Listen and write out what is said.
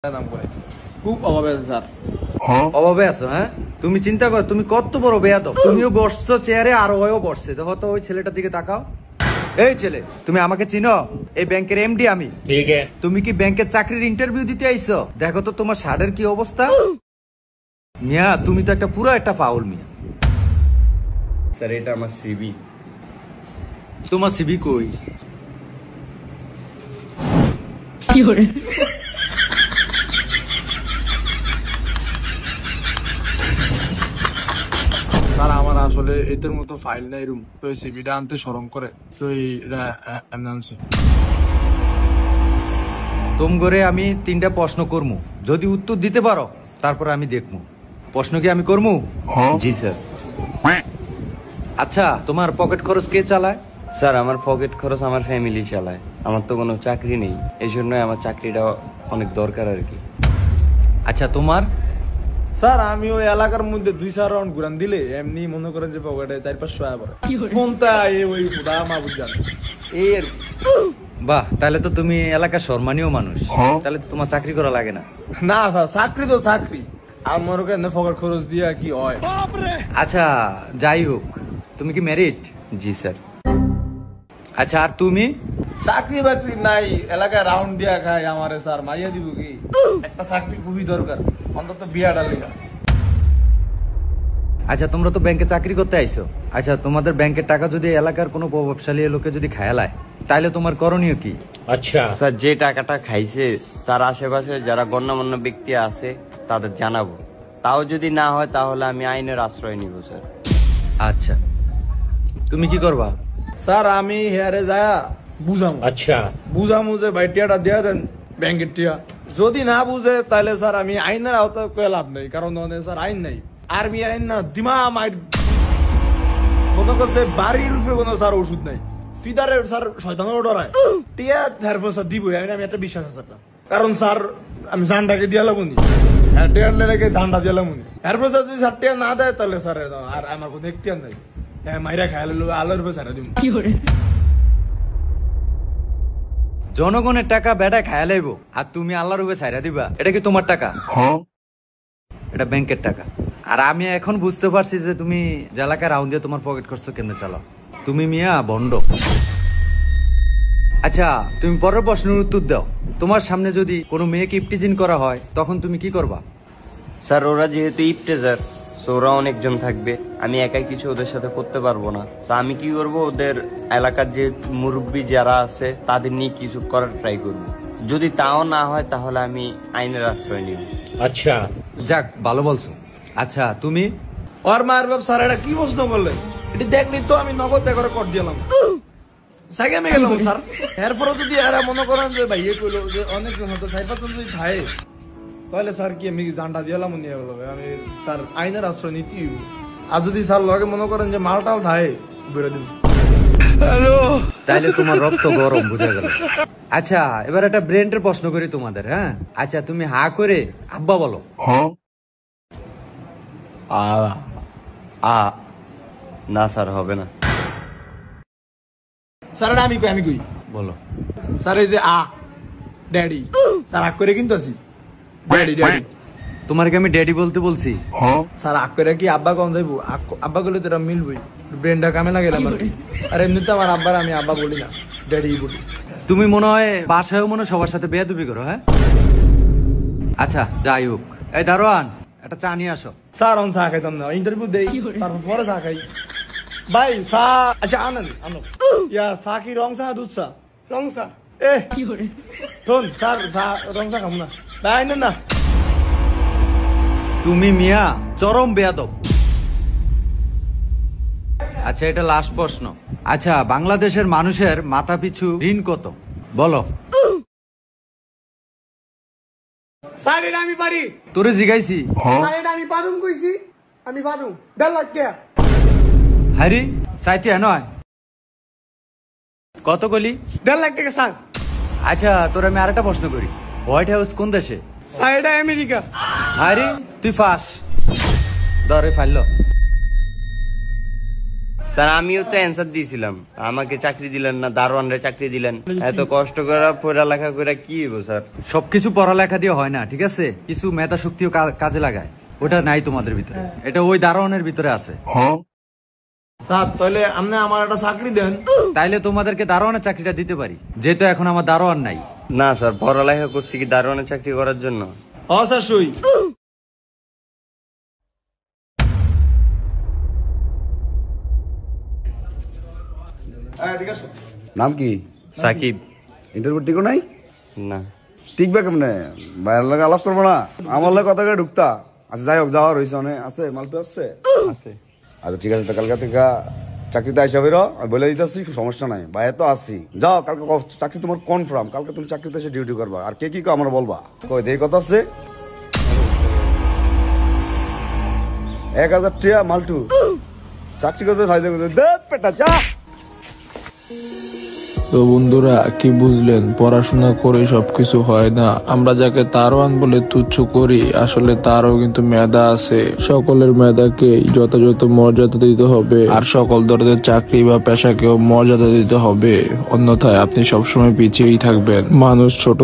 খুব অভাবে আছে স্যার। অভাবে আছো? হ্যাঁ, তুমি চিন্তা করো, তুমি কত বড় বেয়াদব। তুমিও বসছো চেয়ারে আর ওও বসছে। দেখো তো ওই ছেলেটার দিকে তাকাও। এই ছেলে, তুমি আমাকে চিনো? এই ব্যাংকের এমডি আমি। ঠিক আছে। তুমি কি ব্যাংকের চাকরির ইন্টারভিউ দিতে আইছো? দেখো তো তোমার শার্টের কি অবস্থা। মিয়া, তুমি তো একটা পুরো একটা পাউল মিয়া। স্যার এটা আমার সিবি। তোমার সিবি কই? কি করে? স্যার আমার আসলে এদের মতো ফাইল নাই রুম, তো এই সিভিটা আনতে শরম করে, তো আনছি। তোম করে আমি 3টা প্রশ্ন করমু, যদি উত্তর দিতে পারো তারপর আমি দেখমু। প্রশ্ন কি আমি করমু? জি স্যার। আচ্ছা, তোমার পকেট খরচ কে চালায়? স্যার আমার পকেট খরচ আমার ফ্যামিলি চালায়। আমার তো কোনো চাকরি নেই, এই জন্য আমার চাকরিটা অনেক দরকার আর কি। আচ্ছা, তোমার? স্যার আমি ওই এলাকার মধ্যে 2-4 রাউন্ড ঘুরান দিলে এমনি মনে করেন যে পকেটে 4-500 টাকা পড়ে। কোনটা ওই ফুটা মাহবুব জান এই আর কি। বাহ, তাহলে তো তুমি এলাকার সম্মানীয় মানুষ। তাহলে তো তোমার চাকরি করা লাগে না। না স্যার, চাকরি তো চাকরি, আর মনে করেন পকেট খরচ দিয়া কি হয়। আচ্ছা, যাই হোক, তুমি কি ম্যারিড? জি স্যার। আচ্ছা, আর তুমি? চাকরি বাকরি নাই, এলাকায় রাউন্ড দিয়া খাই। আমারে স্যার মাইয়া দিব কি? একটা চাকরি খুবই দরকার, অন্তত বিয়াটা লেগা। আচ্ছা, তোমরা তো ব্যাংকে চাকরি করতে আইছো। আচ্ছা, তোমাদের ব্যাংকের টাকা যদি এলাকার কোনো প্রভাবশালী লোকে যদি খায়ালায়, তাহলে তোমার করণীয় কি? আচ্ছা স্যার, যে টাকাটা খাইছে তার আশেপাশে যারা গণ্যমান্য ব্যক্তি আছে তাদের জানাবো। তাও যদি না হয় তাহলে আমি আইনের আশ্রয় নিব স্যার। আচ্ছা, তুমি কি করবা? স্যার আমি হেয়ারে যায় বুঝামু। আচ্ছা বুঝামু যে ভাই টিয়াটা দেয়া দেন ব্যাংকের টিয়া। যদি না বুঝে তাহলে স্যার আমি আইনের আওতায় কয়ে লাভ নেই, কারণ স্যার আইন নাই, আর্মি আইন না, দিমা মাইর মনে করছে বাড়ির রূপে কোনো স্যার ওষুধ নাই। ফিদারে স্যার শয়তানের ডরায় টিয়া হেরফোর স্যার দিব আমি একটা বিশ্বাস আছে, কারণ স্যার আমি জানটাকে দিয়ে লাগুনি, টিয়ার লেগে জানটা দিয়ে লাগুনি। হেরফোর স্যার যদি স্যার টিয়া না দেয় তাহলে স্যার আর আমার কোনো এখতিয়ার নাই, মাইরা খাইলে আলোর রূপে স্যার দিব। কি করে? জনগণের টাকা বেটা খায়া লাইবো, আর তুমি আল্লাহর উপরে ছাইরা দিবা? এটা কি তোমার টাকা? এটা ব্যাংকের টাকা। আর আমি এখন বুঝতে পারছি যে তুমি যে এলাকায় রাউন্ড দিয়ে তোমার পকেট খরচ কেমনে চালাও। তুমি মিয়া বন্ড। আচ্ছা, তুমি পরের প্রশ্নের উত্তর দাও। তোমার সামনে যদি কোনো মেয়েকে ইপটিজিং করা হয় তখন তুমি কি করবা? স্যার ওরা যেহেতু ইফটেজার, সো ওরা অনেকজন থাকবে, আমি একাই কিছু ওদের সাথে করতে পারবো না। তো আমি কি করব, ওদের এলাকার যে মুরব্বী যারা আছে তাদের নিয়ে কিছু করার ট্রাই করব। যদি তাও না হয় তাহলে আমি আইনের আশ্রয় নিব। আচ্ছা যাক, ভালো বলছো। আচ্ছা, তুমি? ওর মায়ের বাপ স্যার এটা কি প্রশ্ন করলেন? এটি দেখলি তো আমি নগদ করে কর দিলাম, সাইকেল মেয়ে গেলাম স্যার। এরপরে যদি এরা মনে করেন যে ভাই এ কইলো যে অনেকজন হতো 4-5 যদি থাকে, তাহলে স্যার কি আমি জানটা দিলাম নিয়ে গেল, আমি স্যার আইনের আশ্রয় নীতি। আর যদি স্যার লগে মনে করেন যে মালটাল থাকে বেরো দিন। তাইলে তোমার রক্ত গরম, বুঝা গেল। আচ্ছা, এবার একটা ব্রেনের প্রশ্ন করি তোমাদের। হ্যাঁ, আচ্ছা, তুমি হা করে আব্বা বলো। না স্যার, হবে না। স্যার এটা আমি কই বলো। স্যার এই যে ড্যাডি, স্যার আগ করে কিন্তু আছি ড্যাডি ড্যাডি। তোমার কি আমি ড্যাডি বলতে বলছি? স্যার আগ করে কি আব্বা কম যাইবো? আব্বা করলে তো এটা মিলবই, ব্রেনটা কামে লাগেলাম আর এমনিতে আমার আব্বার আমি আব্বা বলি না, ড্যাডি বলি। তুমি মনে হয় বাসায়ও মনে সবার সাথে বেয়াদবি করো। হ্যাঁ, আচ্ছা, যাই হোক। এই দারোয়ান, একটা চা নিয়ে আসো। স্যার অন চা খাইতাম না, ইন্টারভিউ দেই তারপর পরে চা খাই। ভাই চা, আচ্ছা আনেন আনো। ইয়া চা কি রং চা দুধ চা? রং চা। কি করে? শোন স্যার, চা রং চা খাম না ভাই, আনেন না। তুমি মিয়া চরম বেয়াদব। আচ্ছা, এটা লাস্ট প্রশ্ন। আচ্ছা, বাংলাদেশের মানুষের মাথা পিছু ঋণ কত বলো? স্যার এটা আমি পারি। তোরে জিগাইছি। স্যার এটা আমি পারুম কইছি, আমি পারুম। 1.5 লাখ টাকা। হারি চাইতে নয়, কত গলি? 1.5 লাখ টাকা স্যার। আচ্ছা, তোর আমি আরেকটা প্রশ্ন করি। হোয়াইট হাউস কোন দেশে? স্যার এটা আমেরিকা। হারি তুই ফাঁস ধরে ফাইল। স্যার আমিও তো অ্যান্সার দিয়েছিলাম, আমাকে চাকরি দিলেন না, দারোয়ানরে চাকরি দিলেন। এত কষ্ট করে পড়ালেখা করে কি হইব স্যার? সবকিছু পড়ালেখা দিয়ে হয় না, ঠিক আছে? কিছু মেধা শক্তিও কাজে লাগায়, ওটা নাই তোমাদের ভিতরে, এটা ওই দারোয়ানের ভিতরে আছে। স্যার তাহলে আপনি আমার একটা চাকরি দেন। তাইলে তোমাদেরকে দারোয়ানের চাকরিটা দিতে পারি, যেহেতু এখন আমার দারোয়ান নাই। না স্যার, পড়ালেখা করছি কি দারোয়ানের চাকরি করার জন্য? হ স্যার সই। নাম কি? সাকিব। ইন্টারভিউ টিকো নাই? না। টিকবে কেমনে? বাইরের লাগে আলাপ করবো না, আমার লাগে কথা করে ঢুকতা। আচ্ছা যাই হোক, যাওয়ার হয়েছে অনেক আছে, মালপি আসছে। আছে। আচ্ছা ঠিক আছে, কালকে থেকে চাকরিতে আইসা বেরো, আমি বলে দিতেছি, সমস্যা নাই, বাইরে তো আসি। যাও, কালকে চাকরি তোমার কনফার্ম, কালকে তুমি চাকরিতে এসে ডিউটি করবা। আর কে কি আমার বলবা, কই দেই কথা আছে। 1000 টিয়া মালটু চাকরি করতে ফায়দা করতে দে পেটা চা। তো বন্ধুরা, কি বুঝলেন? পড়াশোনা করে সবকিছু হয় না। আমরা যাকে দারোয়ান বলে তুচ্ছ করি, আসলে তারও কিন্তু মেধা আছে। সকলের মেধাকে যথাযথ মর্যাদা দিতে হবে, আর সকল ধরনের চাকরি বা পেশাকেও মর্যাদা দিতে হবে, অন্যথায় আপনি সবসময় পিছিয়েই থাকবেন। মানুষ ছোট